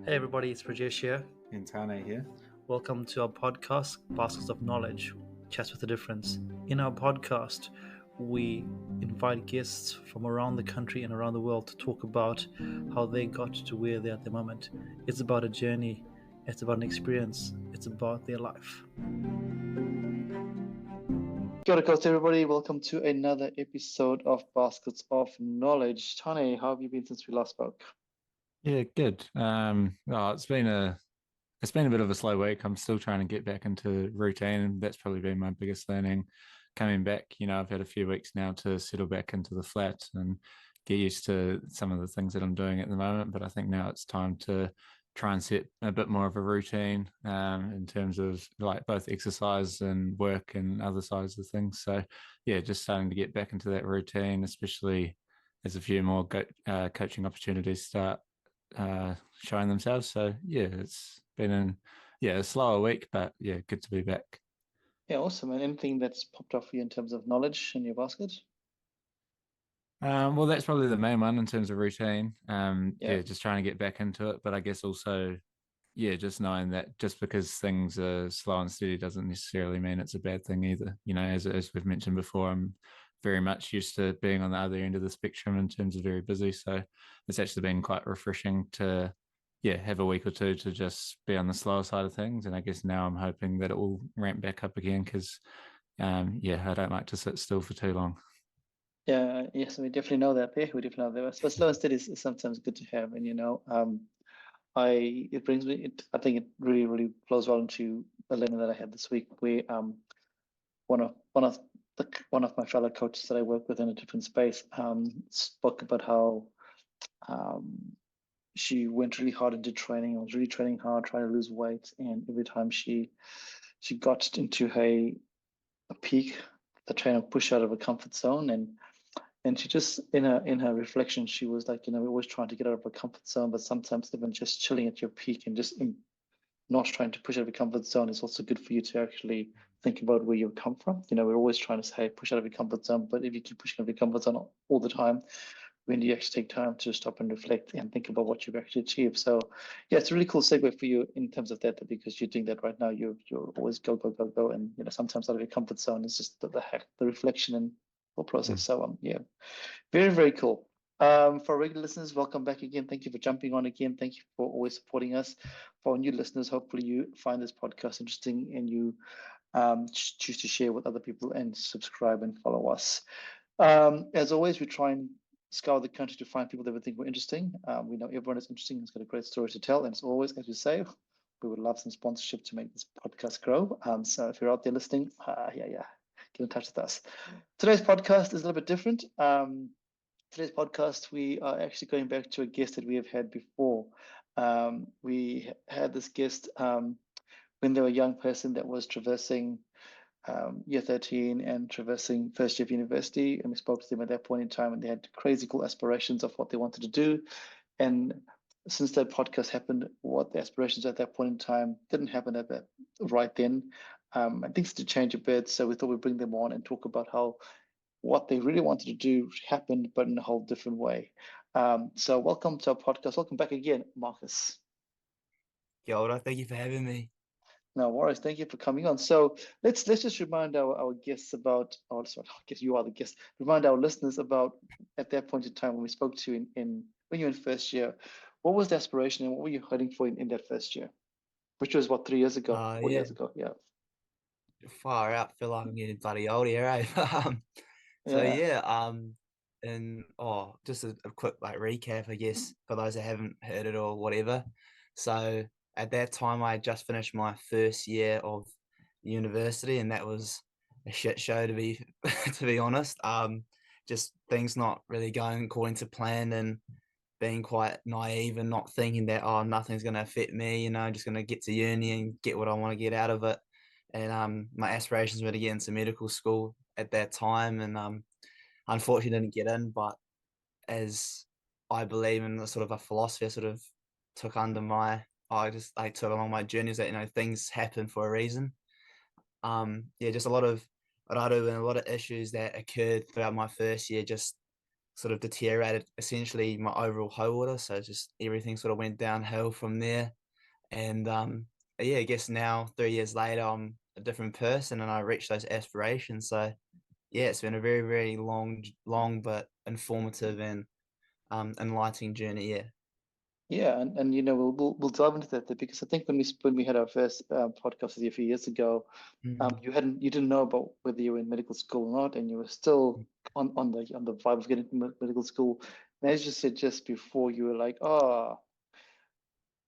Hey everybody, it's Prajesh here. And Tane here. Welcome to our podcast, Baskets of Knowledge, Chats with a Difference. In our podcast, we invite guests from around the country and around the world to talk about how they got to where they're at the moment. It's about a journey, it's about an experience, it's about their life. Kia ora koutou everybody, welcome to another episode of Baskets of Knowledge. Tane, how have you been since we last spoke? Yeah, good. It's been a bit of a slow week. I'm still trying to get back into routine, and that's probably been my biggest learning coming back. I've had a few weeks now to settle back into the flat and get used to some of the things that I'm doing at the moment. But I think now it's time to try and set a bit more of a routine in terms of like both exercise and work and other sides of things. So yeah, just starting to get back into that routine, especially as a few more coaching opportunities start showing themselves. So yeah, it's been a slower week, but yeah, good to be back. Yeah, awesome. And anything that's popped off for you in terms of knowledge in your basket? Well, that's probably the main one in terms of routine. Yeah. Just trying to get back into it, but I guess also, yeah, just knowing that just because things are slow and steady doesn't necessarily mean it's a bad thing either. As we've mentioned before, I'm very much used to being on the other end of the spectrum in terms of very busy. So it's actually been quite refreshing to, yeah, have a week or two to just be on the slower side of things. And I guess now I'm hoping that it will ramp back up again because, I don't like to sit still for too long. Yeah, yes, we definitely know that. Yeah, we definitely know that. But slow and steady is sometimes good to have. And I think it really, really flows well into the learning that I had this week, where one of one of one of my fellow coaches that I work with in a different space spoke about how um she went really hard into training, was really training hard, trying to lose weight, and every time she got into a peak, the trainer pushed her out of her comfort zone, and she just in her reflection, she was like, we're always trying to get out of our comfort zone, but sometimes even just chilling at your peak and just not trying to push out of your comfort zone is also good for you to actually think about where you come from. We're always trying to say, hey, push out of your comfort zone, but if you keep pushing out of your comfort zone all the time, when do you actually take time to stop and reflect and think about what you've actually achieved? So yeah, it's a really cool segue for you in terms of that because you're doing that right now. You're always go, go, go, go. And sometimes out of your comfort zone is just the reflection and whole process. So yeah, very, very cool. For our regular listeners, welcome back again. Thank you for jumping on again. Thank you for always supporting us. For our new listeners, hopefully you find this podcast interesting and you choose to share with other people and subscribe and follow us. As always, we try and scour the country to find people that we think were interesting. We know everyone is interesting, has got a great story to tell. And as always, as we say, we would love some sponsorship to make this podcast grow. So if you're out there listening, get in touch with us. Today's podcast is a little bit different. Today's podcast, we are actually going back to a guest that we have had before. We had this guest when they were a young person that was traversing year 13 and traversing first year of university. And we spoke to them at that point in time, and they had crazy cool aspirations of what they wanted to do. And since that podcast happened, what the aspirations at that point in time didn't happen at that right then. Things to change a bit. So we thought we'd bring them on and talk about how what they really wanted to do happened, but in a whole different way. So welcome to our podcast. Welcome back again, Marcus. Kia ora, thank you for having me. No worries. Thank you for coming on. So let's just remind our guests about, I guess you are the guest. Remind our listeners about at that point in time when we spoke to you in when you were in first year, what was the aspiration and what were you hoping for in that first year, which was what 3 years ago, 4 years ago, yeah. Far out, feel like I'm getting bloody old here, eh? And just a quick recap, I guess, for those that haven't heard it or whatever. So at that time, I had just finished my first year of university, and that was a shit show to be honest. Just things not really going according to plan, and being quite naive and not thinking that nothing's going to affect me. Just going to get to uni and get what I want to get out of it. And my aspirations were to get into medical school at that time, and unfortunately didn't get in. But as I believe in the sort of a philosophy I sort of took under I took along my journey is that things happen for a reason. Just a lot of raro and a lot of issues that occurred throughout my first year just sort of deteriorated essentially my overall hoe order. So just everything sort of went downhill from there. And yeah, I guess now 3 years later, I'm a different person and I reached those aspirations. So yeah, it's been a very, very long but informative and enlightening journey. Yeah. Yeah, and we'll dive into that because I think when we had our first podcast with you a few years ago, you didn't know about whether you were in medical school or not, and you were still on the vibe of getting into medical school. And as you said just before, you were like, oh,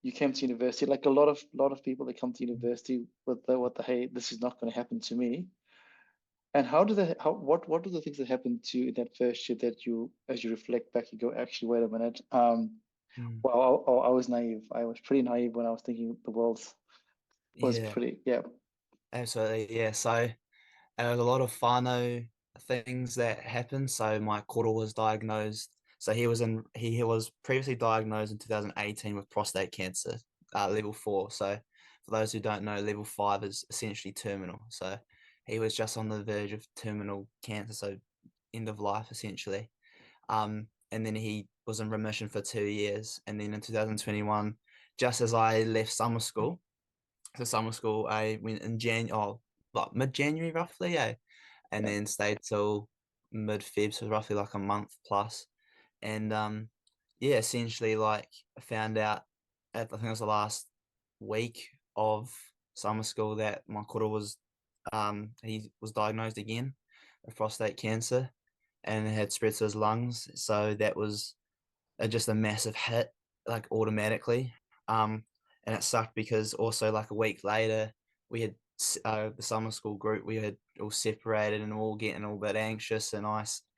you came to university. Like a lot of people that come to university with the hey, this is not going to happen to me. And what are the things that happened to you in that first year that you, as you reflect back, you go, actually, wait a minute. Well, I was naive. I was pretty naive when I was thinking the world was Yeah, pretty, yeah. absolutely. Yeah. So there was a lot of whānau things that happened. So my koro was diagnosed. So he was previously diagnosed in 2018 with prostate cancer, level 4. So for those who don't know, level 5 is essentially terminal. So he was just on the verge of terminal cancer, so end of life essentially. And then he was in remission for 2 years. And then in 2021, just as I left summer school, I went in like mid-January roughly, yeah, and Yeah. then stayed till mid-Feb, so roughly like a month plus. And yeah, essentially like I found out I think it was the last week of summer school that my koro was he was diagnosed again with prostate cancer and it had spread to his lungs. So that was just a massive hit, like automatically. And it sucked because also like a week later, we had the summer school group, we had all separated and all getting a bit anxious, and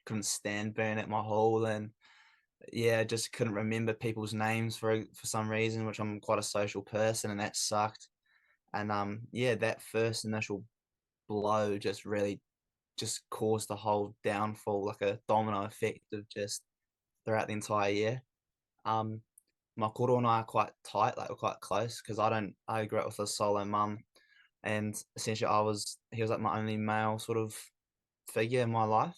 couldn't stand being at my hall, and yeah, I just couldn't remember people's names for some reason, which I'm quite a social person, and that sucked. And yeah, that first initial blow just really just caused the whole downfall, like a domino effect of just throughout the entire year. Um, my koro and I are quite tight, like we're quite close because I grew up with a solo mum, and essentially he was like my only male sort of figure in my life.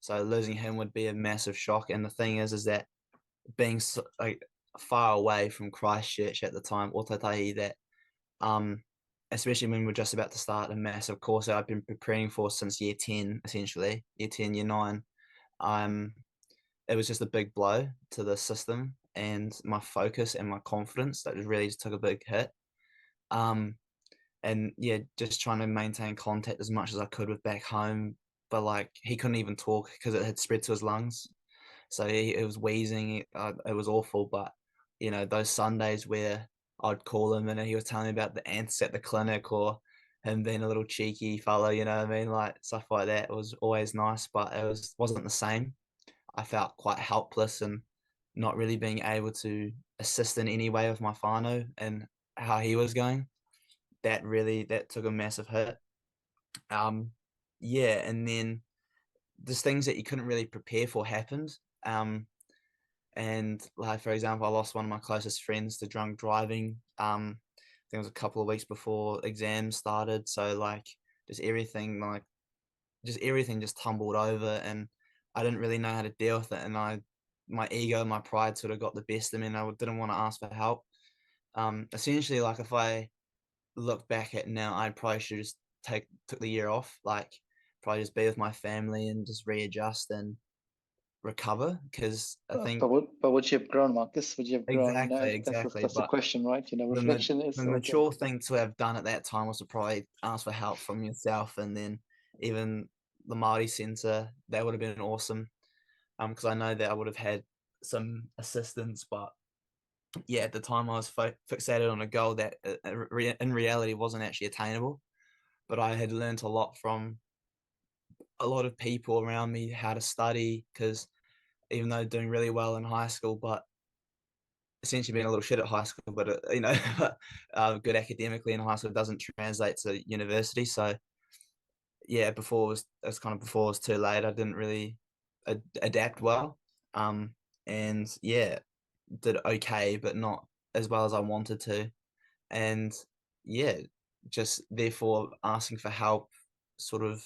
So losing him would be a massive shock. And the thing is that being like far away from Christchurch at the time, Otautahi, that um, especially when we're just about to start a massive course that I've been preparing for since year 10, essentially year 10, year 9. Um, it was just a big blow to the system and my focus and my confidence that really just took a big hit. And yeah, just trying to maintain contact as much as I could with back home, but like he couldn't even talk because it had spread to his lungs. So it was wheezing. It was awful. But those Sundays where I'd call him and he was telling me about the ants at the clinic or him being a little cheeky fellow, you know what I mean? Like stuff like that. It was always nice, but wasn't the same. I felt quite helpless and not really being able to assist in any way with my whānau and how he was going. That took a massive hit. Yeah, and then there's things that you couldn't really prepare for happened. And like for example, I lost one of my closest friends to drunk driving. I think it was a couple of weeks before exams started. So like just everything just tumbled over, and I didn't really know how to deal with it. And my ego, my pride sort of got the best of me, and I didn't want to ask for help. Essentially, like if I look back at now, I probably should just took the year off, like probably just be with my family and just readjust and recover. Because I think But would you have grown, Marcus? Would you have grown? exactly. That's the But question, right? Reflection is the okay. mature thing to have done at that time was to probably ask for help from yourself, and then even the Māori centre, that would have been awesome. Because I know that I would have had some assistance, but yeah, at the time I was fixated on a goal that in reality wasn't actually attainable. But I had learned a lot from a lot of people around me how to study, because even though doing really well in high school, but essentially being a little shit at high school, but good academically in high school doesn't translate to university. So yeah, before it was too late. I didn't really adapt well, and yeah, did okay, but not as well as I wanted to. And yeah, just therefore asking for help sort of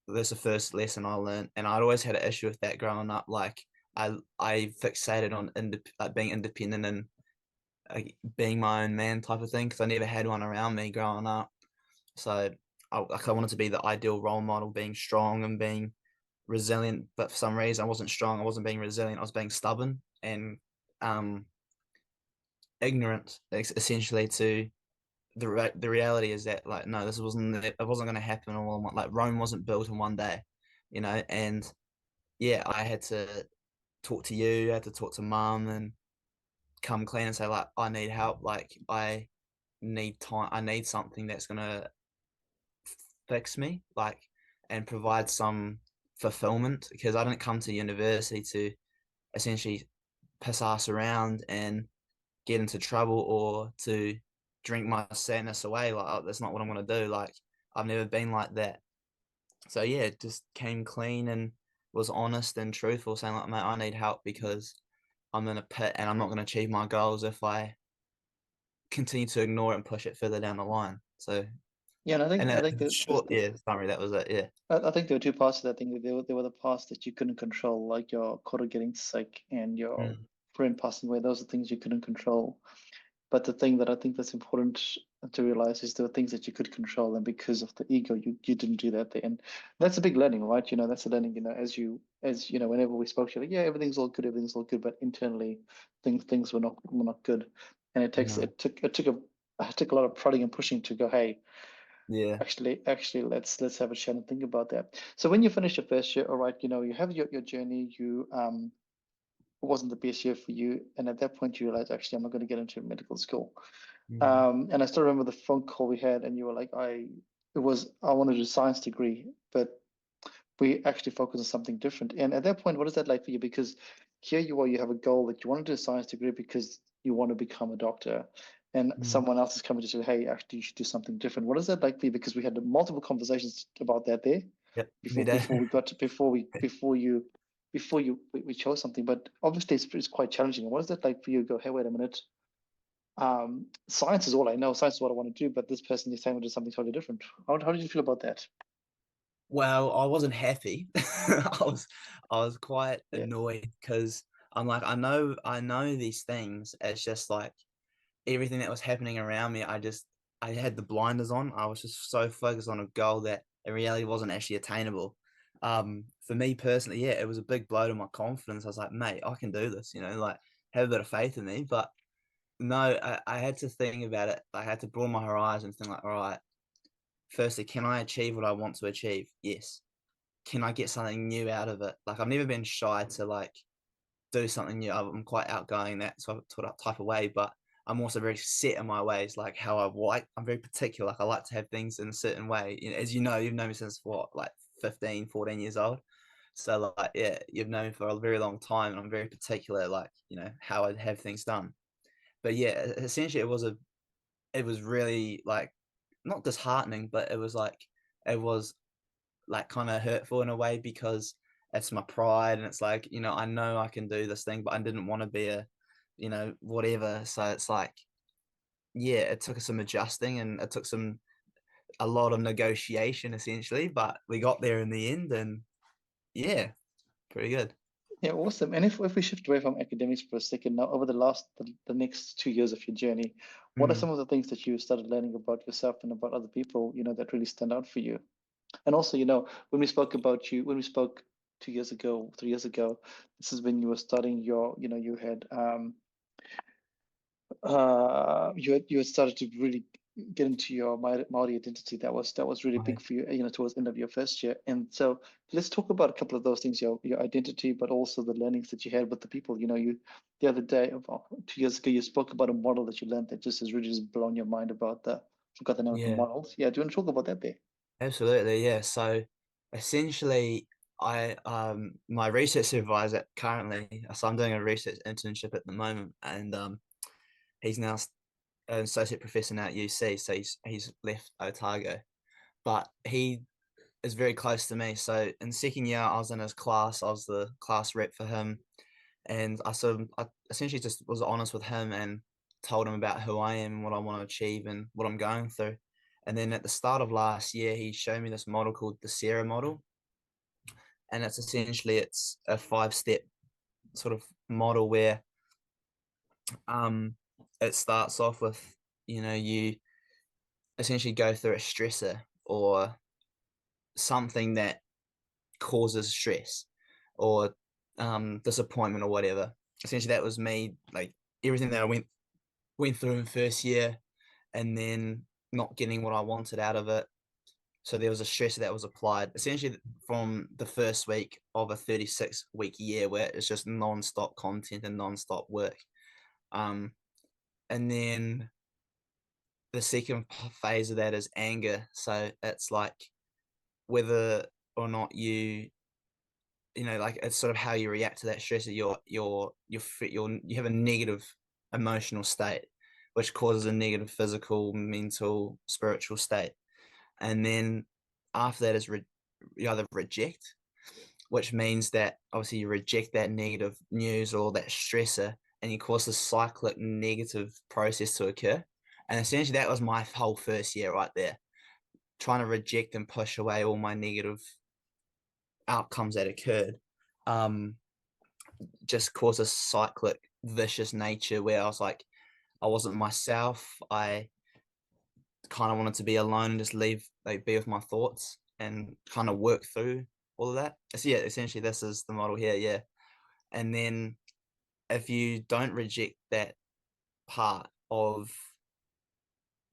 that's the first lesson I learned, and I'd always had an issue with that growing up. Like I fixated on like being independent and being my own man type of thing because I never had one around me growing up. So I wanted to be the ideal role model, being strong and being resilient. But for some reason, I wasn't strong. I wasn't being resilient. I was being stubborn and ignorant, essentially. To the reality is that, like, no, it wasn't going to happen all in one. Like, Rome wasn't built in one day, And yeah, I had to talk to you. I had to talk to mum and come clean and say, like, I need help. Like, I need time. I need something that's gonna fix me, like, and provide some fulfillment, because I didn't come to university to essentially piss ass around and get into trouble or to drink my sadness away. Like, that's not what I'm gonna do. Like, I've never been like that. So yeah, it just came clean and was honest and truthful, saying, like, mate, I need help because I'm in a pit and I'm not going to achieve my goals if I continue to ignore it and push it further down the line. So, Yeah, and and I think a short, summary, that was it. Yeah. I think there were two parts to that thing. There were the parts that you couldn't control, like your quarter getting sick and your friend passing away. Those are things you couldn't control. But the thing that I think that's important to realize is there were things that you could control, and because of the ego, you didn't do that there. And that's a big learning, right? That's a learning. As you know, whenever we spoke, you're like, yeah, everything's all good, but internally, things were not good. And it took a lot of prodding and pushing to go, hey, Yeah. actually, let's have a chat and think about that. So when you finish your first year, all right, you have your journey. It wasn't the best year for you, and at that point, you realize, actually, I'm not going to get into medical school. And I still remember the phone call we had, and you were like, I wanted a science degree, but we actually focus on something different. And at that point, what is that like for you? Because here you are, you have a goal that you want to do a science degree because you want to become a doctor, and someone else is coming to say, hey, actually, you should do something different. What is that like for you? Because we had multiple conversations about that there Yep. before we chose something. But obviously, it's quite challenging. What is that like for you? Go, hey, wait a minute. Science is all I know. Science is what I want to do. But this person is saying to do something totally different. How did you feel about that? Well, I wasn't happy. I was quite annoyed because I'm like, I know these things. It's just like everything that was happening around me. I had the blinders on. I was just so focused on a goal that in reality wasn't actually attainable. For me personally, yeah, it was a big blow to my confidence. I was like, mate, I can do this. Like, have a bit of faith in me. But no, I had to think about it. I had to broaden my horizons. Think like, all right, firstly, can I achieve what I want to achieve? Yes. Can I get something new out of it? Like, I've never been shy to, like, do something new. I'm quite outgoing that type of way, but I'm also very set in my ways, like how I'm very particular. Like, I like to have things in a certain way. As you know, you've known me since like 15, 14 years old. So, like, yeah, you've known me for a very long time, and I'm very particular, like, how I have things done. But yeah, essentially it was really, like, not disheartening, but it was like kind of hurtful in a way, because it's my pride, and it's like, I know I can do this thing, but I didn't want to be whatever. So it's like, yeah, it took some adjusting, and it took a lot of negotiation, essentially, but we got there in the end, and yeah, pretty good. Yeah, awesome. And if we shift away from academics for a second now, over the next 2 years of your journey, what are some of the things that you started learning about yourself and about other people, that really stand out for you? And also, when we spoke 2 years ago, 3 years ago, this is when you were starting you had started to really get into your Māori identity. That was really big for you, towards the end of your first year. And so let's talk about a couple of those things, your identity, but also the learnings that you had with the people. The other day, 2 years ago, you spoke about a model that you learned that just has really just blown your mind about forgot the name of the models. Yeah, do you want to talk about that there? Absolutely, yeah. So essentially, I my research supervisor currently, so I'm doing a research internship at the moment, and he's now an associate professor now at UC, so he's left Otago, but he is very close to me. So in second year, I was in his class. I was the class rep for him, and I essentially just was honest with him and told him about who I am, what I want to achieve, and what I'm going through. And then at the start of last year, he showed me this model called the Sarah model, and it's a 5-step sort of model where it starts off with, you essentially go through a stressor or something that causes stress or disappointment or whatever. Essentially, that was me, like everything that I went through in first year, and then not getting what I wanted out of it. So there was a stressor that was applied essentially from the first week of a 36-week year where it's just non-stop content and non-stop work. And then the second phase of that is anger. So it's like whether or not you like it's sort of how you react to that stressor. You have a negative emotional state, which causes a negative physical, mental, spiritual state. And then after that is you either reject, which means that obviously you reject that negative news or that stressor, and you cause this cyclic negative process to occur. And essentially that was my whole first year right there, trying to reject and push away all my negative outcomes that occurred. Just caused a cyclic vicious nature where I was like, I wasn't myself. I kind of wanted to be alone and just be with my thoughts and kind of work through all of that. So yeah, essentially this is the model here. Yeah. And then if you don't reject that part of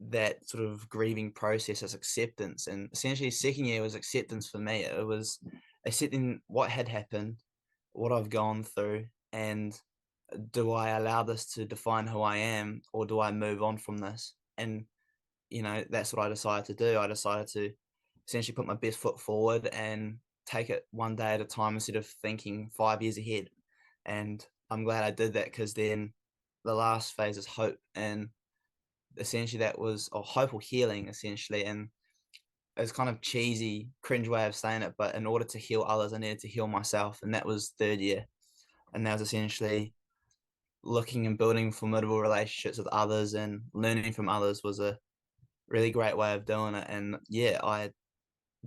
that sort of grieving process as acceptance, and essentially second year was acceptance for me. It was accepting what had happened, what I've gone through, and do I allow this to define who I am, or do I move on from this? And that's what I decided to do. I decided to essentially put my best foot forward and take it one day at a time instead of thinking 5 years ahead. And I'm glad I did that, because then the last phase is hope, and essentially that was hope or healing essentially. And it's kind of cheesy, cringe way of saying it, but in order to heal others, I needed to heal myself, and that was third year. And that was essentially looking and building formidable relationships with others and learning from others was a really great way of doing it. And yeah, I had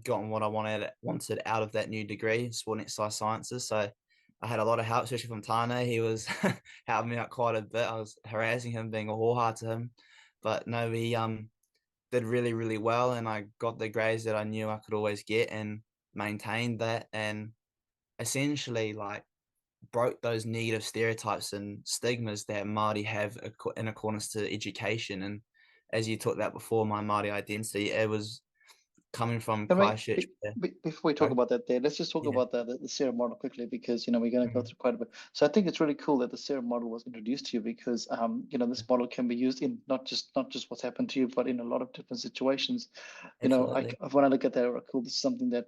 gotten what I wanted out of that new degree, sport and exercise sciences. So I had a lot of help, especially from Tane. He was helping me out quite a bit. I was harassing him, being a whoreheart to him, but no, he did really, really well, and I got the grades that I knew I could always get and maintained that, and essentially like broke those negative stereotypes and stigmas that Māori have in accordance to education. And as you talked about before, my Māori identity, it was coming from And Christchurch. before we talk about that there, let's just talk Yeah. about the Sarah model quickly, because we're going to go through quite a bit. So I think it's really cool that the Sarah model was introduced to you, because this model can be used in not just what's happened to you, but in a lot of different situations. Absolutely. When I look at that, cool, this is something that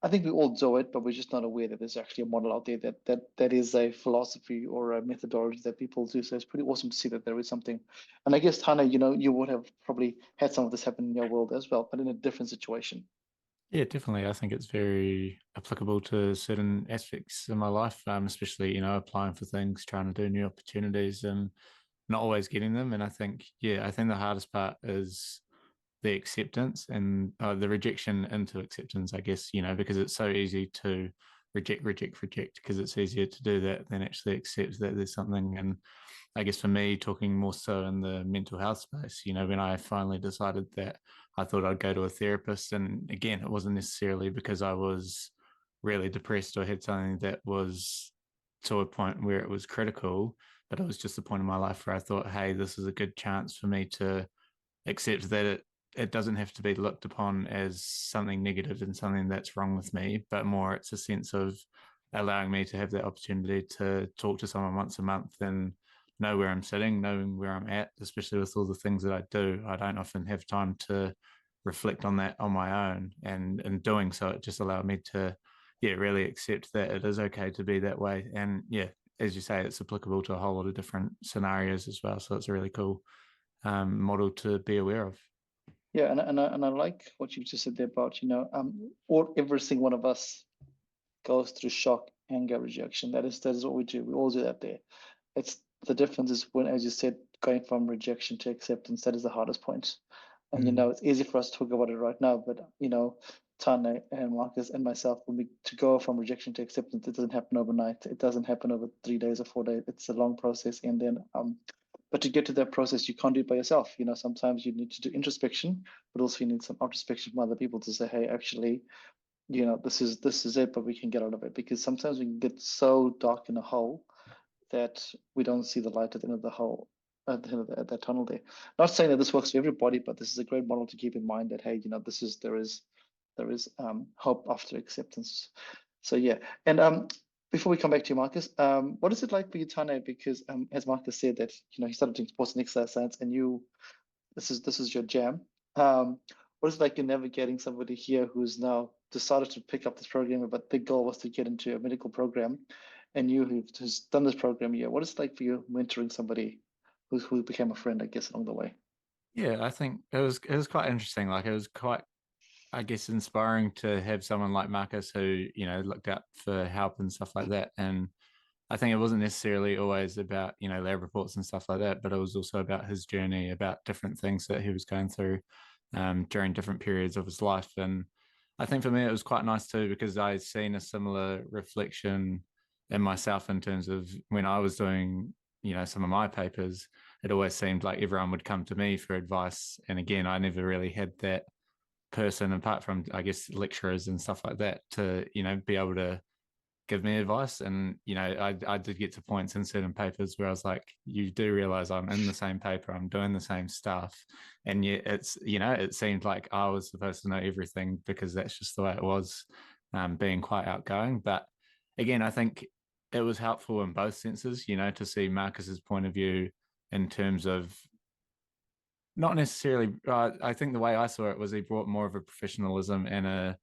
I think we all do it, but we're just not aware that there's actually a model out there that is a philosophy or a methodology that people do. So it's pretty awesome to see that there is something. And I guess, Tana, you would have probably had some of this happen in your world as well, but in a different situation. Yeah, definitely. I think it's very applicable to certain aspects of my life, especially, applying for things, trying to do new opportunities and not always getting them. And I think the hardest part is the acceptance and the rejection into acceptance, I guess, because it's so easy to reject, because it's easier to do that than actually accept that there's something. And I guess for me, talking more so in the mental health space, when I finally decided that I thought I'd go to a therapist, and again, it wasn't necessarily because I was really depressed or had something that was to a point where it was critical, but it was just a point in my life where I thought, hey, this is a good chance for me to accept that it doesn't have to be looked upon as something negative and something that's wrong with me, but more it's a sense of allowing me to have that opportunity to talk to someone once a month and know where I'm sitting, knowing where I'm at, especially with all the things that I do. I don't often have time to reflect on that on my own. And in doing so, it just allowed me to, really accept that it is okay to be that way. And as you say, it's applicable to a whole lot of different scenarios as well. So it's a really cool model to be aware of. Yeah, and I like what you just said there about, or every single one of us goes through shock, anger, rejection. That is what we do. We all do that there. It's the difference is when, as you said, going from rejection to acceptance, that is the hardest point. And it's easy for us to talk about it right now, but Tane and Marcus and myself, when we to go from rejection to acceptance, it doesn't happen overnight. It doesn't happen over 3 days or 4 days. It's a long process. And then, but to get to that process, you can't do it by yourself. Sometimes you need to do introspection, but also you need some outrospection from other people to say, hey, actually, this is it, but we can get out of it. Because sometimes we can get so dark in a hole that we don't see the light at the end of the hole, at the end of that tunnel there. Not saying that this works for everybody, but this is a great model to keep in mind that, hey, there is hope after acceptance. So yeah, and before we come back to you, Marcus, what is it like for you, Tane? Because as Marcus said that he started doing sports and exercise science, and this is your jam. What is it like in navigating somebody here who's now decided to pick up this program, but the goal was to get into a medical program, and you who's done this program here? What is it like for you mentoring somebody who became a friend, I guess, along the way? Yeah, I think it was quite interesting. Like it was quite, I guess, inspiring to have someone like Marcus who, looked out for help and stuff like that. And I think it wasn't necessarily always about, lab reports and stuff like that, but it was also about his journey, about different things that he was going through during different periods of his life. And I think for me, it was quite nice too, because I'd seen a similar reflection in myself in terms of when I was doing, some of my papers. It always seemed like everyone would come to me for advice. And again, I never really had that person apart from, I guess, lecturers and stuff like that to, be able to give me advice. And I did get to points in certain papers where I was like, you do realize I'm in the same paper, I'm doing the same stuff, and yet it's it seemed like I was supposed to know everything because that's just the way it was, being quite outgoing. But again, I think it was helpful in both senses, to see Marcus's point of view in terms of not necessarily, I think the way I saw it was he brought more of a professionalism and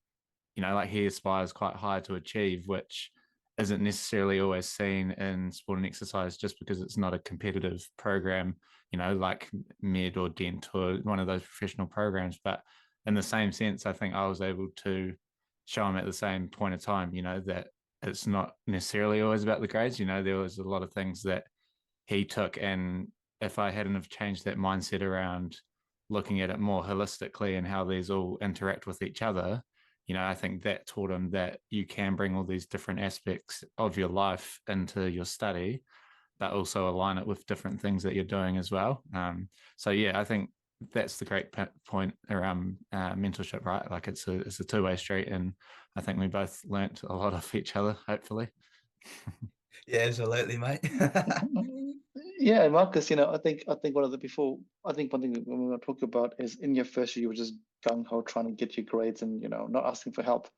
like he aspires quite high to achieve, which isn't necessarily always seen in sport and exercise just because it's not a competitive program, like med or dent or one of those professional programs. But in the same sense, I think I was able to show him at the same point of time, that it's not necessarily always about the grades. There was a lot of things that he took, and if I hadn't have changed that mindset around looking at it more holistically and how these all interact with each other, I think that taught him that you can bring all these different aspects of your life into your study, but also align it with different things that you're doing as well. So yeah, I think that's the great point around mentorship, right? Like it's a two-way street, and I think we both learnt a lot of each other, hopefully. Yeah, absolutely, mate. Yeah, Marcus, I think one thing that we want to talk about is in your first year, you were just gung ho trying to get your grades and, not asking for help.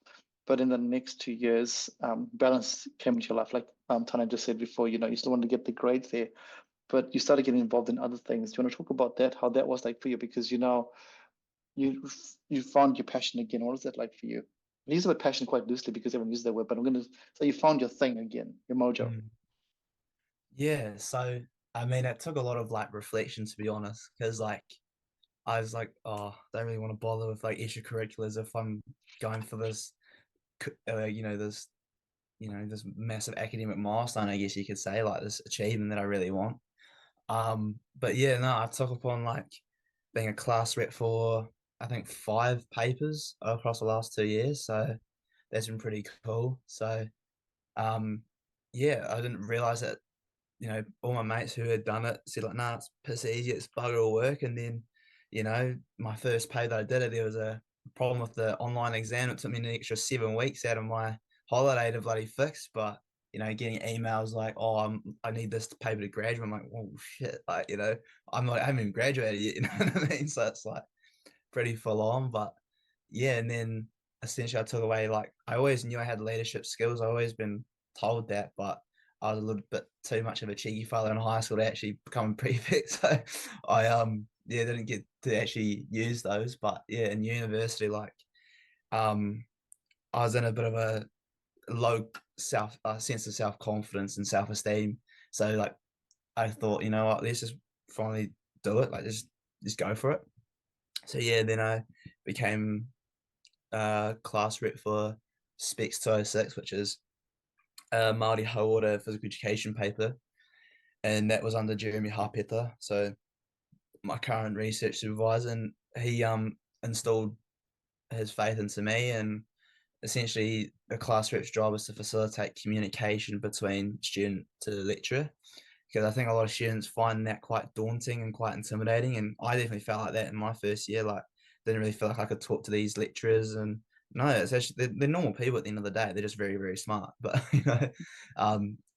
But in the next 2 years, balance came into your life. Like Tana just said before, you still want to get the grades there, but you started getting involved in other things. Do you want to talk about that, how that was like for you? Because, you found your passion again. What was that like for you? I use the word passion quite loosely because everyone uses that word, but I'm going to say you found your thing again, your mojo. Yeah, so I mean, it took a lot of like reflection, to be honest, because like I was like, oh, don't really want to bother with like extracurriculars if I'm going for this, this massive academic milestone, I guess you could say, like this achievement that I really want. But yeah, no, I took upon like being a class rep for I think 5 papers across the last 2 years, so that's been pretty cool. So, yeah, I didn't realize that all my mates who had done it said like, nah, it's piss easy, it's bugger all work. And then, my first pay that I did it, there was a problem with the online exam. It took me an extra 7 weeks out of my holiday to bloody fix. But, getting emails like, oh, I need this paper to graduate. I'm like, oh shit. Like, I haven't even graduated yet, you know what I mean? So it's like pretty full on. But yeah, and then essentially I took away, like, I always knew I had leadership skills. I've always been told that, but I was a little bit too much of a cheeky fellow in high school to actually become a prefect. So I didn't get to actually use those. But yeah, in university, like I was in a bit of a low sense of self-confidence and self-esteem. So like I thought, you know what, let's just finally do it. Like just go for it. So yeah, then I became class rep for Specs 206, which is a Māori Hauora physical education paper, and that was under Jeremy Harpeta, so my current research supervisor, and he installed his faith into me, and essentially the class rep's job is to facilitate communication between student to lecturer, because I think a lot of students find that quite daunting and quite intimidating, and I definitely felt like that in my first year. Like, didn't really feel like I could talk to these lecturers, and no, it's actually they're normal people at the end of the day. They're just very, very smart. But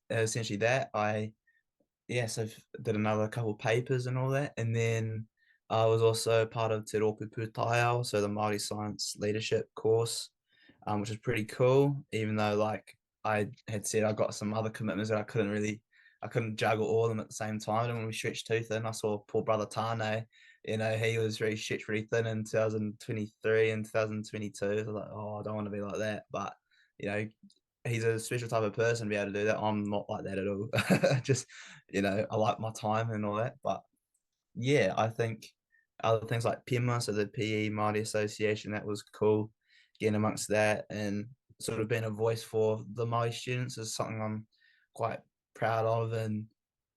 essentially that so did another couple of papers and all that, and then I was also part of Te Rōpū Pūtaiao, so the Māori Science Leadership course, which was pretty cool. Even though, like I had said, I got some other commitments that I couldn't juggle all of them at the same time. And when we stretched too thin, I saw poor brother Tane. He was really stretched really thin in 2023 and 2022. I was like, oh, I don't want to be like that. But he's a special type of person to be able to do that. I'm not like that at all. Just, I like my time and all that. But yeah, I think other things like PIMA, so the PE Māori Association, that was cool. Getting amongst that and sort of being a voice for the Māori students is something I'm quite proud of, and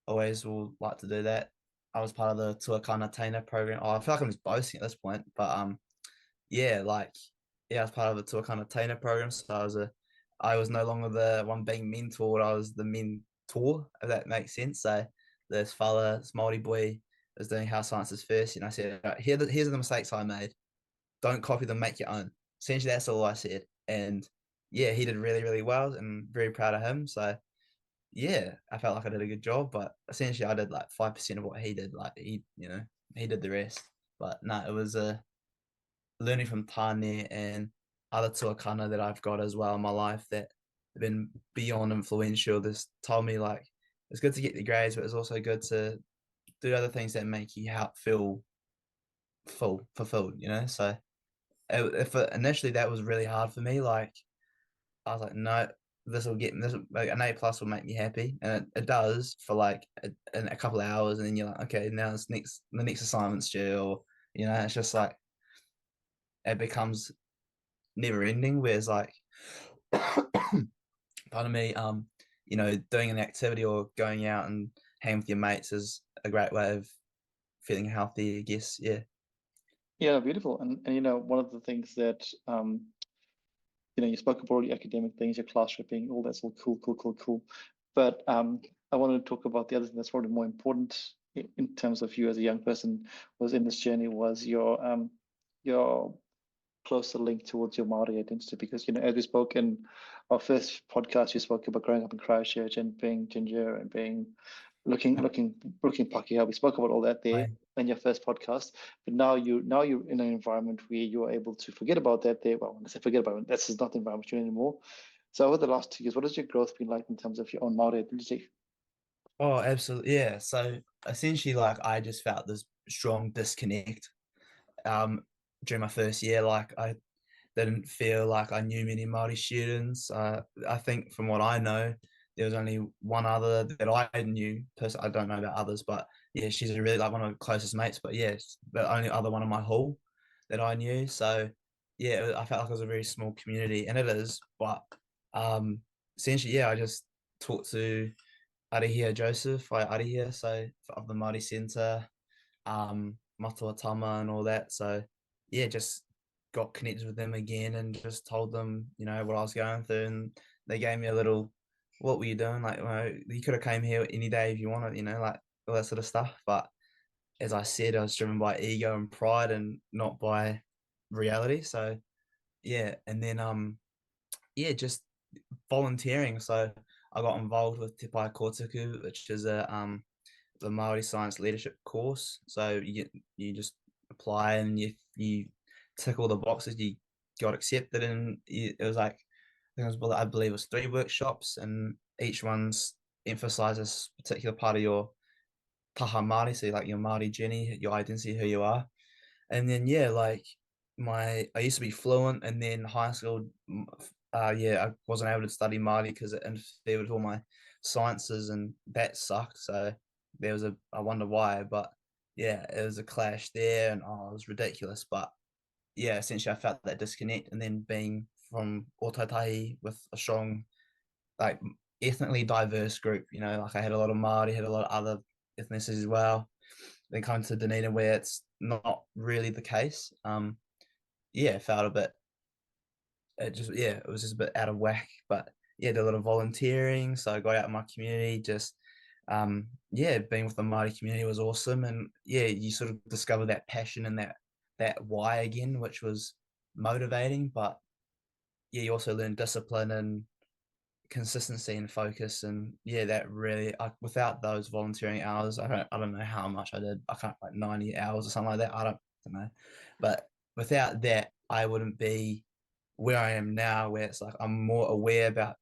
always will like to do that. I was part of the Tuakana Taina program. Oh, I feel like I'm just boasting at this point, but I was part of the Tuakana Taina program. So I was no longer the one being mentored. I was the mentor, if that makes sense. So this Māori boy, was doing health sciences first, and I said, right, here's the mistakes I made. Don't copy them, make your own. Essentially, that's all I said. And yeah, he did really, really well, and very proud of him. So yeah, I felt like I did a good job, but essentially I did like 5% of what he did. Like he did the rest. But no, it was learning from Tane and other tuakana that I've got as well in my life that have been beyond influential. This told me, like, it's good to get the grades, but it's also good to do other things that make you feel fulfilled, So initially that was really hard for me. Like, I was like, no, like an A+ will make me happy, and it does for like in a couple of hours, and then you're like, okay, now the next assignment's due, or it's just like it becomes never ending. Whereas like, pardon me, doing an activity or going out and hang with your mates is a great way of feeling healthy, I guess. Yeah. Yeah, beautiful. And one of the things that you spoke about all the academic things, your class ripping, all that's all cool. But I wanted to talk about the other thing that's probably more important in terms of you as a young person was in this journey was your closer link towards your Māori identity, because as we spoke in our first podcast, you spoke about growing up in Christchurch and being ginger and being looking Pakeha. We spoke about all that there in your first podcast, but now you're in an environment where you're able to forget about that there. Well, when I say forget about it, this is not the environment you're in anymore. So over the last 2 years, what has your growth been like in terms of your own Māori identity? Oh, absolutely. Yeah. So essentially, like, I just felt this strong disconnect during my first year. Like, I didn't feel like I knew many Māori students. I think from what I know, there was only one other that I knew. I don't know about others, but yeah, she's really like one of the closest mates. But yeah, the only other one in my hall that I knew. So yeah, I felt like it was a very small community, and it is. But essentially, yeah, I just talked to Arihia Joseph, Arihia, so of the Māori Centre, Matua Tama and all that. So yeah, just got connected with them again and just told them, what I was going through, and they gave me a little, what were you doing? Like, you could have came here any day if you wanted, like all that sort of stuff. But as I said, I was driven by ego and pride and not by reality. So yeah, and then just volunteering. So I got involved with Te Pai Kōtuku, which is the Māori Science Leadership course. So you just apply and you tick all the boxes. You got accepted, and it was like I believe it was 3 workshops, and each one's emphasizes a particular part of your taha Māori, so like your Māori journey, your identity, who you are. And then like I used to be fluent, and then high school, I wasn't able to study Māori because it interfered with all my sciences, and that sucked. So there was I wonder why, but yeah, it was a clash there, and it was ridiculous. But yeah, essentially I felt that disconnect, and then being from Ōtautahi with a strong, like, ethnically diverse group, like I had a lot of Māori, had a lot of other ethnicities as well. Then come to Dunedin where it's not really the case. yeah, it felt a bit. It was just a bit out of whack. But yeah, did a lot of volunteering. So I got out in my community, just being with the Māori community was awesome. And yeah, you sort of discover that passion and that why again, which was motivating. But yeah, you also learn discipline and consistency and focus. And yeah, that really without those volunteering hours, I don't know how much I did. I can't, like 90 hours or something like that. I don't know. But without that, I wouldn't be where I am now, where it's like I'm more aware about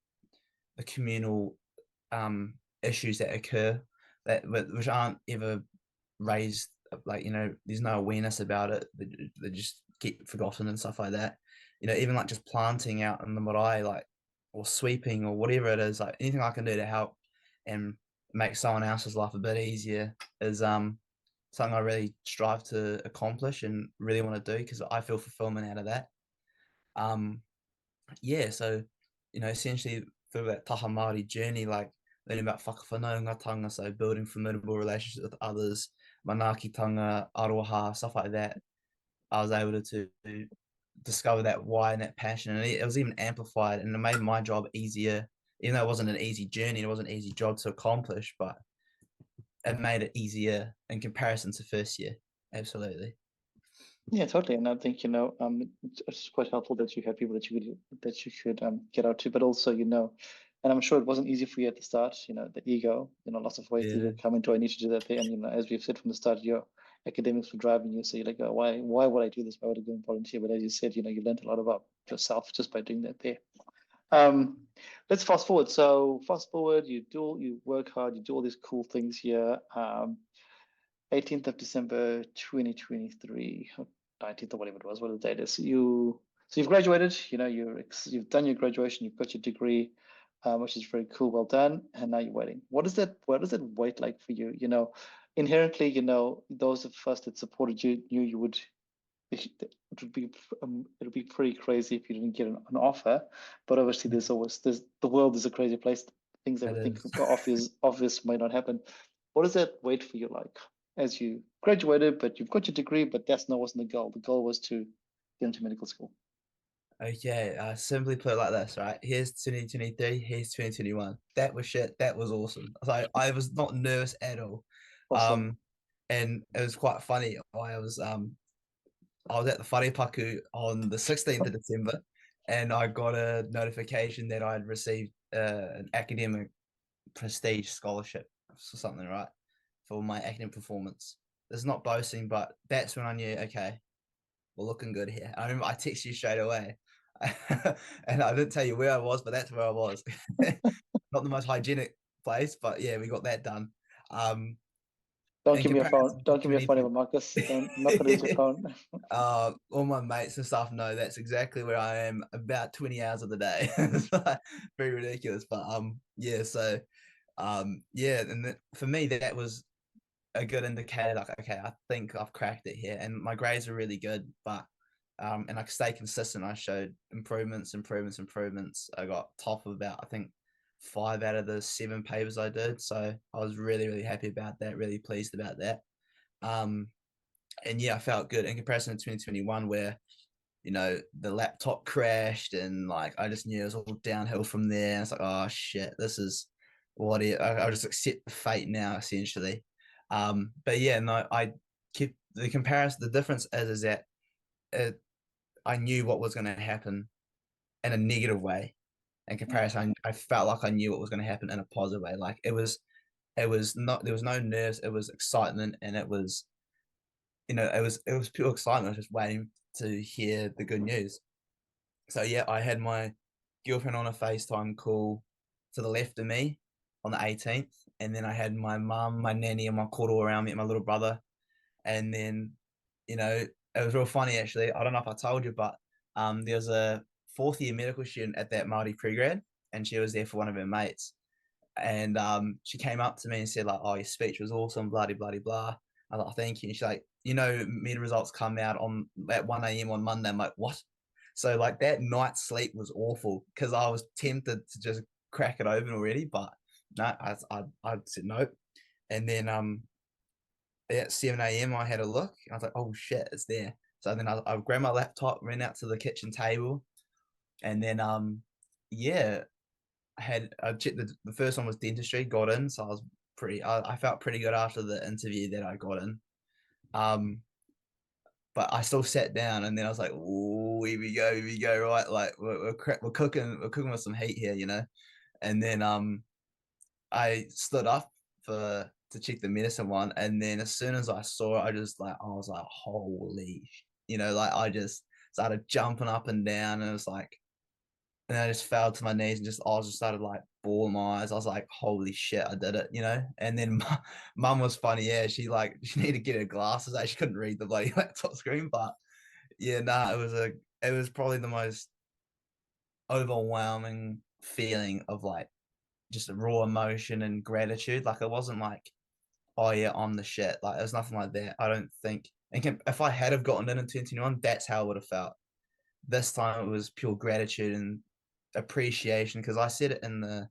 the communal issues that occur which aren't ever raised. Like, there's no awareness about it. They just get forgotten and stuff like that. Even like just planting out in the marae, like, or sweeping or whatever it is, like anything I can do to help and make someone else's life a bit easier is something I really strive to accomplish and really want to do, because I feel fulfillment out of that. So essentially through that taha Māori journey, like learning about whakawhanaungatanga, so building formidable relationships with others, manaakitanga, aroha, stuff like that, I was able to discover that why and that passion, and it was even amplified, and it made my job easier, even though it wasn't an easy journey, it wasn't an easy job to accomplish, but it made it easier in comparison to first year. Absolutely. Yeah, totally. And I think, it's quite helpful that you had people that you could get out to, but also, and I'm sure it wasn't easy for you at the start, the ego, lots of ways to come into, I need to do that thing. And, as we've said from the start, your academics were driving you. So you're like, oh, why would I do this? Why would I go and volunteer? But as you said, you learned a lot about yourself just by doing that there. Let's fast forward. So you work hard, you do all these cool things here. 18th of December 2023, or 19th or whatever it was, what the date is. So you've graduated. You've done your graduation. You've got your degree, which is very cool. Well done. And now you're waiting. What does that wait like for you? Inherently, those of us that supported you knew you would. It would be pretty crazy if you didn't get an offer. But obviously, the world is a crazy place. Things that we think are obvious might not happen. What does that wait for you like as you graduated, but you've got your degree, but that wasn't the goal. The goal was to get into medical school. Okay, simply put it like this, right? Here's 2023, here's 2021. That was shit. That was awesome. So I was not nervous at all. Awesome. And it was quite funny. I was at the wharepaku on the 16th of December, and I got a notification that I'd received an academic prestige scholarship or something, right, for my academic performance. It's not boasting, but that's when I knew, okay, we're looking good here. I remember I texted you straight away, and I didn't tell you where I was, but that's where I was. Not the most hygienic place, but yeah, we got that done. Don't give me a phone. Don't give me a phone ever, Marcus. I'm not going to use your phone. All my mates and stuff know that's exactly where I am about 20 hours of the day. It's very ridiculous, but and for me that was a good indicator. Like, okay, I think I've cracked it here, and my grades were really good, but and I stayed consistent. I showed improvements. I got top of about, I think, 5 out of the 7 papers I did, so I was really, really happy about that, really pleased about that. And yeah, I felt good in comparison to 2021, where the laptop crashed, and like I just knew it was all downhill from there. And it's like, oh shit, this is I'll just accept the fate now, essentially. But yeah, no, I kept the comparison. The difference is that I knew what was going to happen in a negative way. In comparison, I felt like I knew what was going to happen in a positive way. Like it was not, there was no nerves. It was excitement, and it was pure excitement. I was just waiting to hear the good news. So yeah, I had my girlfriend on a FaceTime call to the left of me on the 18th, and then I had my mum, my nanny, and my koro around me, and my little brother. And then, it was real funny actually. I don't know if I told you, but there was a 4th year medical student at that Māori pre-grad, and she was there for one of her mates. And she came up to me and said like, "Oh, your speech was awesome, bloody blah blah." I was like, "Thank you." And she's like, med results come out on at 1 a.m. on Monday. I'm like, "What?" So like that night's sleep was awful, because I was tempted to just crack it open already, but no, I said no. And then at 7 a.m. I had a look. I was like, "Oh shit, it's there." So then I grabbed my laptop, ran out to the kitchen table, and then yeah, I checked the first one was dentistry, got in, so I felt pretty good after the interview that I got in. But I still sat down, and then I was like, "Oh, here we go, right? Like we're cooking with some heat here, you know." And then I stood up to check the medicine one, and then as soon as I saw it, I was like, "Holy," you know, like I just started jumping up and down, and it was like, and I just fell to my knees and I just started like bawling my eyes. I was like, "Holy shit, I did it," you know. And then mum was funny, yeah. She needed to get her glasses. She couldn't read the bloody laptop screen, but yeah, nah, it was probably the most overwhelming feeling of like just a raw emotion and gratitude. Like it wasn't like, oh yeah, I'm the shit. Like it was nothing like that. I don't think. And if I had have gotten in 2021, that's how I would have felt. This time it was pure gratitude and appreciation, because I said it in the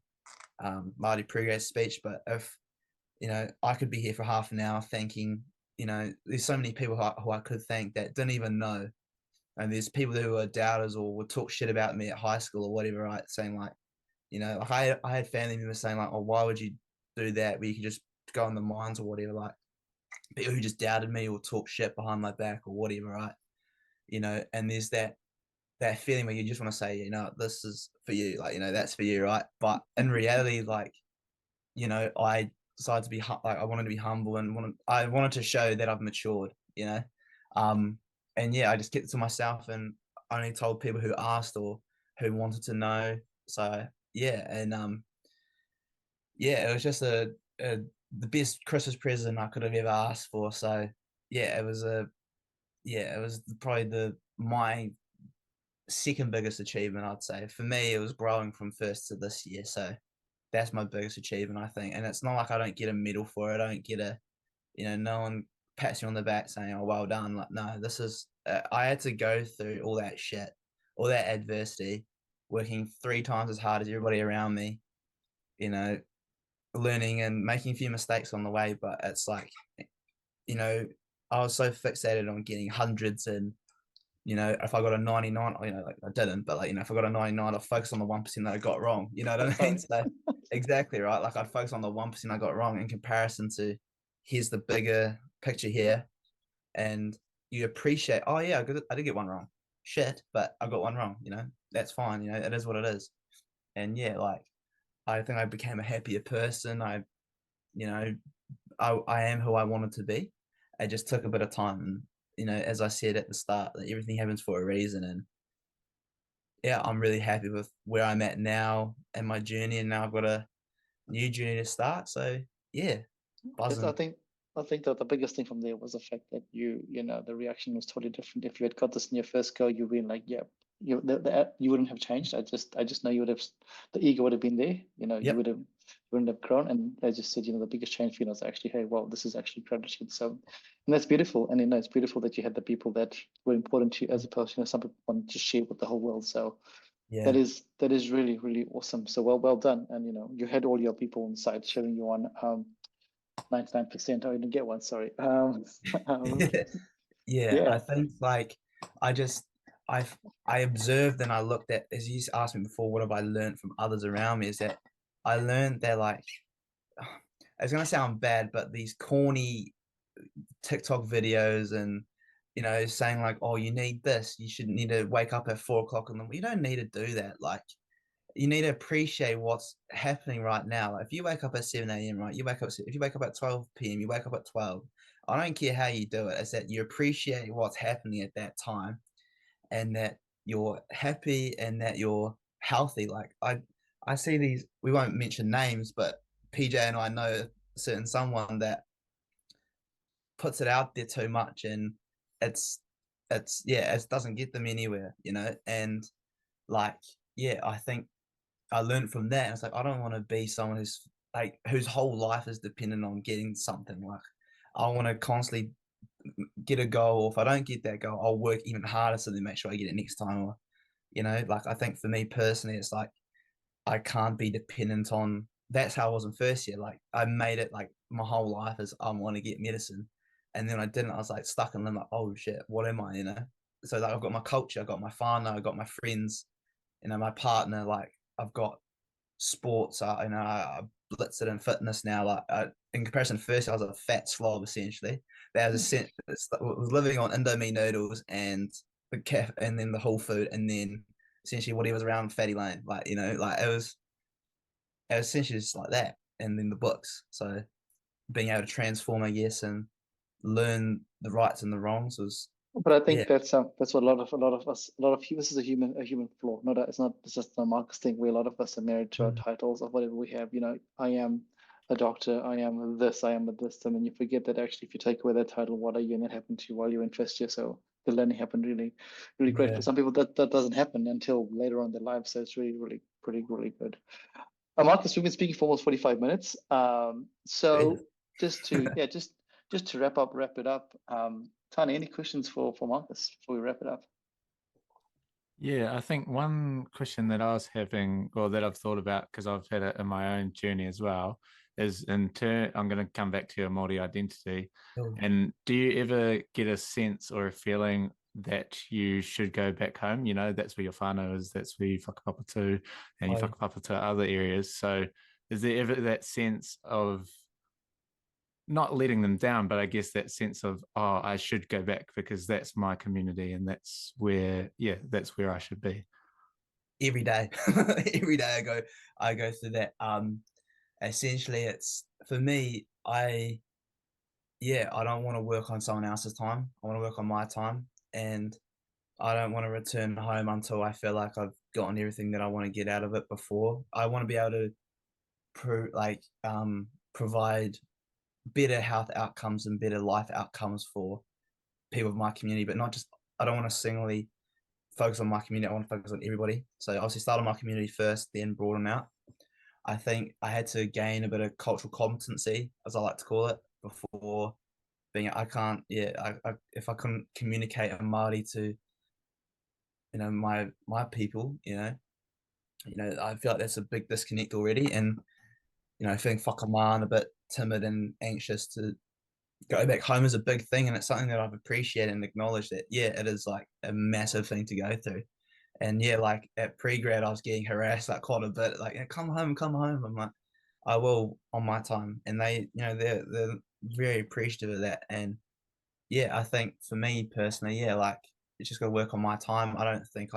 Māori pre-grad speech. But if I could be here for half an hour thanking, there's so many people who I could thank that didn't even know. And there's people who are doubters or would talk shit about me at high school or whatever, right? Saying like, like I had family members saying like, oh, why would you do that? Where you could just go in the mines or whatever, like people who just doubted me or talk shit behind my back or whatever, right? And there's that feeling where you just want to say, this is for you, like, that's for you, right? But in reality, like, I decided to be like, I wanted to be humble and I wanted to show that I've matured, and yeah, I just kept it to myself and only told people who asked or who wanted to know. So yeah, and yeah, it was just the best Christmas present I could have ever asked for. So yeah, it was probably my second biggest achievement, I'd say. For me, it was growing from first to this year. So that's my biggest achievement, I think. And it's not like I don't get a medal for it. I don't get no one pats you on the back saying, oh, well done. Like, no, this is, I had to go through all that shit, all that adversity, working 3 times as hard as everybody around me, learning and making a few mistakes on the way. But it's like, I was so fixated on getting hundreds and, if I got a 99, like I didn't, but like, if I got a 99, I'd focus on the 1% that I got wrong. You know what I mean? So exactly right. Like I'd focus on the 1% I got wrong in comparison to here's the bigger picture here. And you appreciate, oh yeah, I did get one wrong. Shit, but I got one wrong, that's fine. It is what it is. And yeah, like I think I became a happier person. I am who I wanted to be. It just took a bit of time. And, as I said at the start, that everything happens for a reason. And yeah, I'm really happy with where I'm at now and my journey. And now I've got a new journey to start. So yeah, buzzing. I think that the biggest thing from there was the fact that the reaction was totally different. If you had got this in your first go, you'd been like, yeah, you wouldn't have changed. I just know you would have, the ego would have been there. Yep. You wouldn't have grown. And as you said, the biggest change for you was actually, hey, well, this is actually gratitude. So, and that's beautiful. And it's beautiful that you had the people that were important to you as opposed to some people want to share with the whole world. So yeah, that is really, really awesome. So well done. And you had all your people on site cheering you on. 99%. I didn't get one. Sorry. yeah. I think like I observed and I looked at, as you asked me before, what have I learned from others around me? Is that I learned that like it's gonna sound bad, but these corny TikTok videos and saying like, oh, you need this, you should need to wake up at 4 o'clock in the morning. You don't need to do that. Like you need to appreciate what's happening right now. Like if you wake up at 7 a.m., right? If you wake up at 12 p.m., you wake up at 12. I don't care how you do it. It's that you appreciate what's happening at that time and that you're happy and that you're healthy. Like I see these, we won't mention names, but PJ and I know certain someone that puts it out there too much and it's it doesn't get them anywhere, and like, yeah, I think I learned from that. And it's like, I don't want to be someone whose whole life is dependent on getting something. Like I want to constantly get a goal. Or if I don't get that goal, I'll work even harder so then make sure I get it next time. Or, like I think for me personally, it's like, I can't be dependent on, that's how I was in first year. Like I made it like my whole life is I want to get medicine. And then I didn't. I was like stuck in them. Like, oh shit, what am I? So like I've got my culture, I've got my whānau, I've got my friends, my partner. Like I've got sports. I blitz it in fitness now. Like in comparison, first I was a fat slob essentially. That was was living on Indomie noodles and and then the whole food, and then essentially whatever's around Fatty Lane. Like like it was essentially just like that, and then the books. So being able to transform, I guess, and learn the rights and the wrongs was But I think that's what a lot of us, this is a human flaw. It's just a Marcus thing where a lot of us are married to our titles of whatever we have. I am a doctor, I am this, I am a this, and then you forget that actually if you take away that title, what are you? And that happened to you while you're in first year. So the learning happened really, really great. For some people that doesn't happen until later on in their lives. So it's really, really, really good. Marcus, we've been speaking for almost 45 minutes. So just to wrap it up, Tane, any questions for Marcus before we wrap it up? Yeah, I think one question that I was having, or that I've thought about, because I've had it in my own journey as well, is in turn, I'm going to come back to your Māori identity. And do you ever get a sense or a feeling that you should go back home? That's where your whānau is, that's where you whakapapa to, and you whakapapa to other areas. So is there ever that sense of not letting them down, but I guess that sense of, oh, I should go back because that's my community and that's where I should be? Every day. Every day I go through that. Essentially it's for me, I don't want to work on someone else's time. I want to work on my time, and I don't want to return home until I feel like I've gotten everything that I want to get out of it before. I want to be able to provide better health outcomes and better life outcomes for people of my community, but not just, I don't want to singly focus on my community. I want to focus on everybody. So obviously start on my community first, then broaden out. I think I had to gain a bit of cultural competency, as I like to call it, before being, if I couldn't communicate in Māori to, my people, I feel like that's a big disconnect already. And, feeling whakamā and a bit timid and anxious to go back home is a big thing, and it's something that I've appreciated and acknowledged that it is like a massive thing to go through. And like at pre-grad I was getting harassed like quite a bit, like come home. I'm like, I will on my time, and they they're very appreciative of that. And I think for me personally, like it's just got to work on my time. I don't think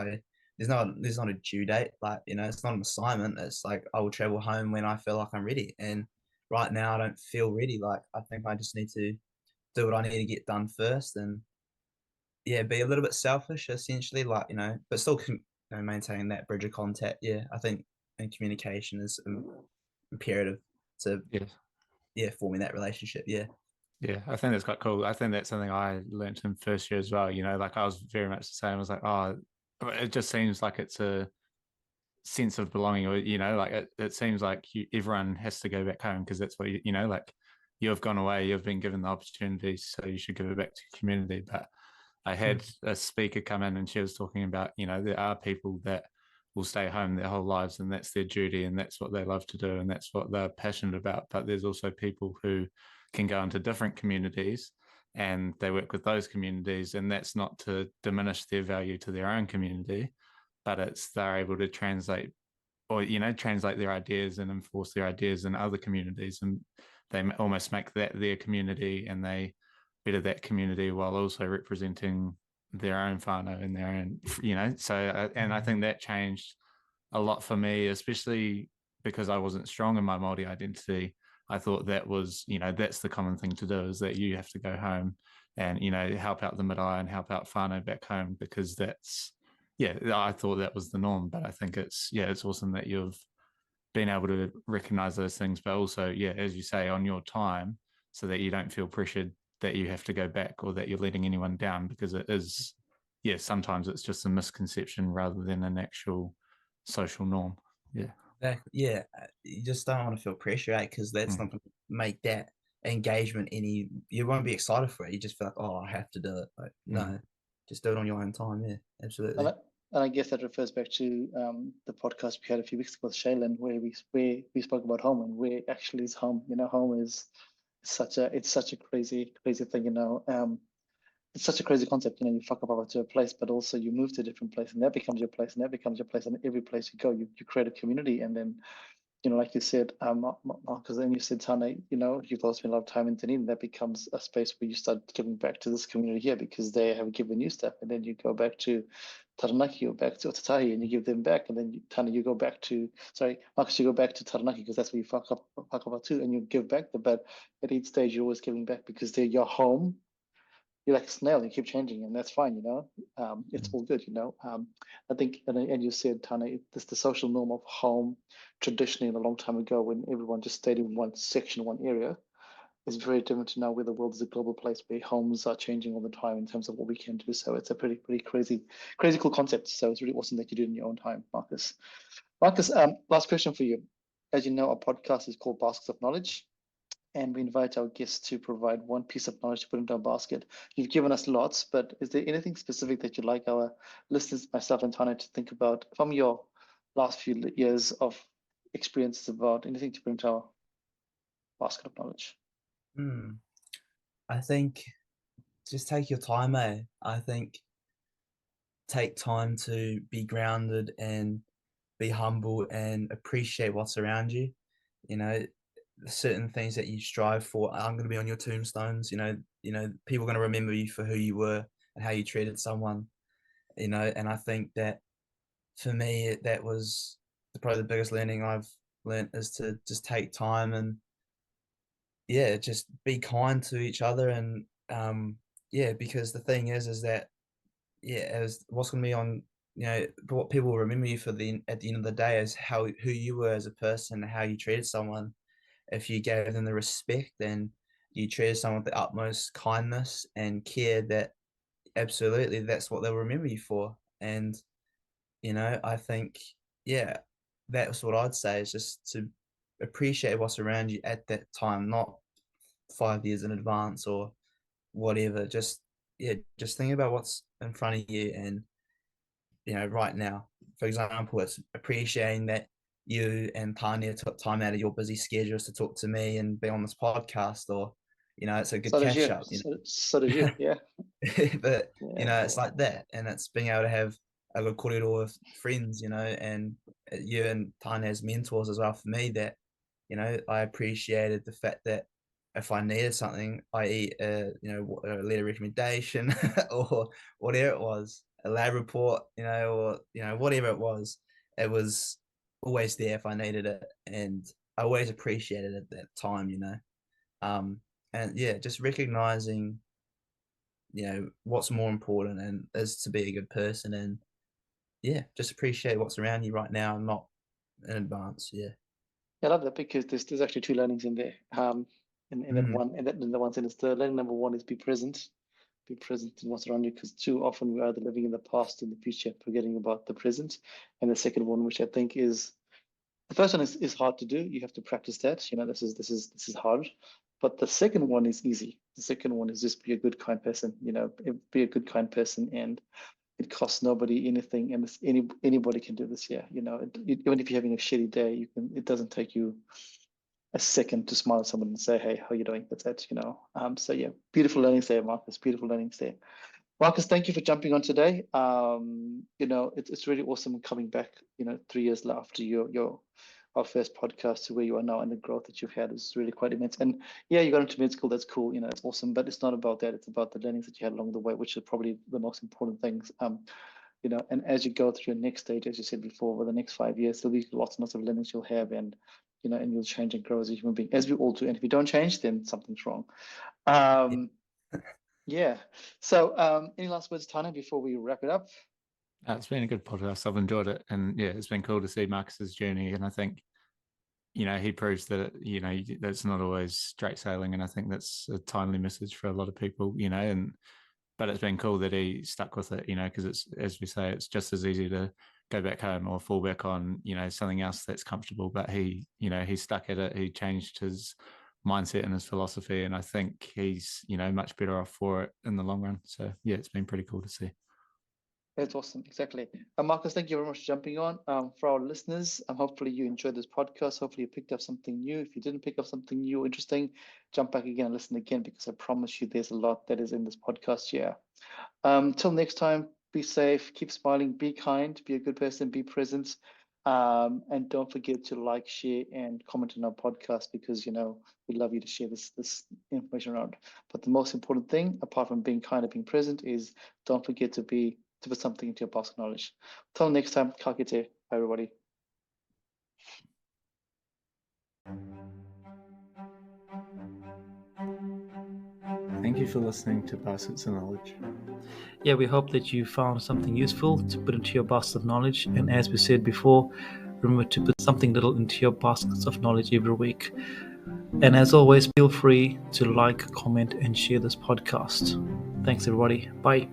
there's not a due date, like it's not an assignment. It's like I will travel home when I feel like I'm ready, and right now I don't feel ready. Like I think I just need to do what I need to get done first, and be a little bit selfish essentially, like but still maintaining that bridge of contact. I think and communication is imperative to forming that relationship. I think that's quite cool. I think that's something I learned in first year as well. Like I was very much the same. I was like, oh, it just seems like it's a sense of belonging, or like it seems like everyone has to go back home because that's what like you've gone away, you've been given the opportunity, so you should give it back to the community. But I had a speaker come in and she was talking about, there are people that will stay home their whole lives and that's their duty and that's what they love to do and that's what they're passionate about. But there's also people who can go into different communities and they work with those communities, and that's not to diminish their value to their own community, but it's they're able to translate their ideas and enforce their ideas in other communities, and they almost make that their community and they better that community while also representing their own whānau and their own, so and I think that changed a lot for me, especially because I wasn't strong in my Māori identity. I thought that was, that's the common thing to do, is that you have to go home and, help out the marae and help out whānau back home, because that's, I thought that was the norm. But I think it's awesome that you've been able to recognize those things, but also, as you say, on your time, so that you don't feel pressured that you have to go back or that you're letting anyone down, because it is, sometimes it's just a misconception rather than an actual social norm. Exactly. You just don't want to feel pressure, right? Because that's not going to make that engagement any. You won't be excited for it. You just feel like, oh, I have to do it. Like, no, just do it on your own time. Yeah, absolutely. And I guess that refers back to the podcast we had a few weeks ago with Shaylin, where we spoke about home and where actually is home. Home is it's such a crazy thing, it's such a crazy concept, you fuck up over to a place, but also you move to a different place and that becomes your place and that becomes your place. And every place you go, you create a community. And then, like you said, Marcus, then you said, Tane, you've also spent a lot of time in Dunedin. That becomes a space where you start giving back to this community here because they have given you stuff. And then you go back to Taranaki or back to Otatahi and you give them back. And then Tane, you go back to, sorry, Marcus, you go back to Taranaki because that's where you fuck up too, and you give back. But at each stage, you're always giving back because they're your home. You're like a snail, you keep changing, and that's fine, it's all good, I think, and you said, Tane, this the social norm of home traditionally a long time ago when everyone just stayed in one section, one area, is very different to now where the world is a global place where homes are changing all the time in terms of what we can do. So it's a pretty crazy cool concept. So it's really awesome that you do it in your own time, Marcus. Marcus, last question for you. As you know, our podcast is called Baskets of Knowledge, and we invite our guests to provide one piece of knowledge to put into our basket. You've given us lots, but is there anything specific that you'd like our listeners, myself and Tana, to think about from your last few years of experiences about anything to bring to our basket of knowledge? I think just take your time, eh? I think take time to be grounded and be humble and appreciate what's around you. Certain things that you strive for aren't going to be on your tombstones. People are going to remember you for who you were and how you treated someone. And I think that for me, that was probably the biggest learning I've learned, is to just take time and just be kind to each other. And because the thing is that as what's going to be on, what people will remember you for at the end of the day is who you were as a person, how you treated someone. If you gave them the respect, then you treated someone with the utmost kindness and care, that absolutely that's what they'll remember you for. And I think that's what I'd say, is just to appreciate what's around you at that time, not 5 years in advance or whatever. Just think about what's in front of you, and right now. For example, it's appreciating that you and Tanya took time out of your busy schedules to talk to me and be on this podcast, or it's a good catch up. So did you, yeah. But it's like that, and it's being able to have a good corridor with friends, and you and Tanya as mentors as well for me, that I appreciated the fact that if I needed something, i.e., a letter of recommendation or whatever it was, a lab report, or whatever it was always there if I needed it, and I always appreciated it at that time, and just recognizing, what's more important, and is to be a good person, and just appreciate what's around you right now, and not in advance. I love that, because there's actually two learnings in there. In that one, and in the one sentence, the learning number one is be present in what's around you, because too often we are either living in the past and the future, forgetting about the present. And the second one, which I think is the first one, is hard to do. You have to practice that. This is hard. But the second one is easy. The second one is just be a good, kind person. Be a good, kind person, and it costs nobody anything, and anybody can do this. Even if you're having a shitty day, it doesn't take you a second to smile at someone and say, "Hey, how are you doing?" That's it. So beautiful learnings there, Marcus. Beautiful learnings there. Marcus, thank you for jumping on today. It's really awesome coming back, 3 years after our first podcast to where you are now, and the growth that you've had is really quite immense. And you got into med school, that's cool, it's awesome, but it's not about that. It's about the learnings that you had along the way, which are probably the most important things. And as you go through your next stage, as you said before, over the next 5 years, there'll be lots and lots of learnings you'll have, and and you'll change and grow as a human being, as we all do. And if you don't change, then something's wrong. So, any last words, Tana, before we wrap it up? It's been a good podcast. I've enjoyed it, and it's been cool to see Marcus's journey. And I think, he proves that that's not always straight sailing, and I think that's a timely message for a lot of people. But it's been cool that he stuck with it. Because it's, as we say, it's just as easy to go back home or fall back on something else that's comfortable. But he stuck at it. He changed his mindset and his philosophy, and I think he's much better off for it in the long run. So it's been pretty cool to see. That's awesome. Exactly. Marcus, thank you very much for jumping on. For our listeners, hopefully you enjoyed this podcast. Hopefully you picked up something new. If you didn't pick up something new or interesting, jump back again and listen again, because I promise you there's a lot that is in this podcast here. Till next time, be safe, keep smiling, be kind, be a good person, be present. And don't forget to like, share, and comment on our podcast, because we love you to share this information around. But the most important thing, apart from being kind and being present, is don't forget to put something into your basket of knowledge. Till next time, ka kite. Bye, everybody. Thank you for listening to Baskets of Knowledge. Yeah, we hope that you found something useful to put into your basket of knowledge. And as we said before, remember to put something little into your baskets of knowledge every week. And as always, feel free to like, comment, and share this podcast. Thanks, everybody. Bye.